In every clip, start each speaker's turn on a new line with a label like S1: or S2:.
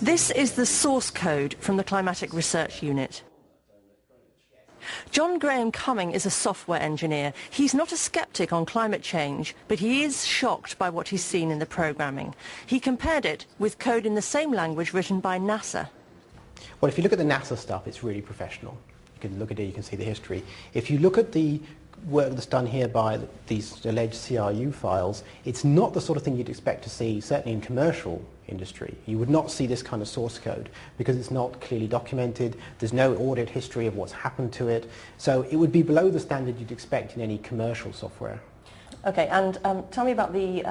S1: This is the source code from the Climatic Research Unit. John Graham Cumming is a software engineer. He's not a skeptic on climate change, but he is shocked by what he's seen in the programming. He compared it with code in the same language written by NASA.
S2: Well, if you look at the NASA stuff, it's really professional. You can look at it, you can see the history. If you look at the work that's done here by these alleged CRU files, it's not the sort of thing you'd expect to see, certainly in commercial industry. You would not see this kind of source code because it's not clearly documented. There's no audit history of what's happened to it. So it would be below the standard you'd expect in any commercial software.
S1: Okay, and tell me about the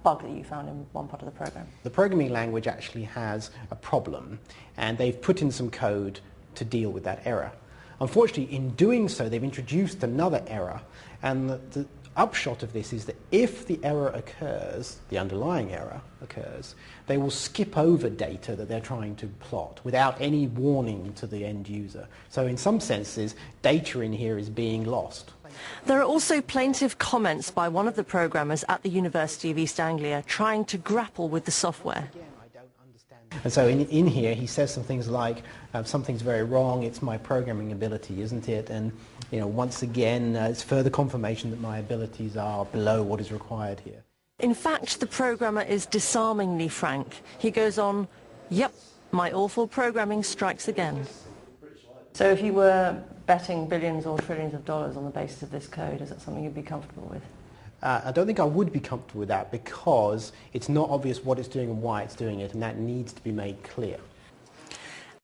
S1: bug that you found in one part of the program.
S2: The programming language actually has a problem, and they've put in some code to deal with that error. Unfortunately, in doing so, they've introduced another error, and the upshot of this is that if the error occurs, the underlying error occurs, they will skip over data that they're trying to plot without any warning to the end user. So in some senses, data in here is being lost.
S1: There are also plaintive comments by one of the programmers at the University of East Anglia trying to grapple with the software.
S2: And so in here he says some things like, something's very wrong, it's my programming ability, isn't it? And once again, it's further confirmation that my abilities are below what is required here.
S1: In fact, the programmer is disarmingly frank. He goes on, yep, my awful programming strikes again. So if you were betting billions or trillions of dollars on the basis of this code, is that something you'd be comfortable with?
S2: I don't think I would be comfortable with that because it's not obvious what it's doing and why it's doing it, and that needs to be made clear.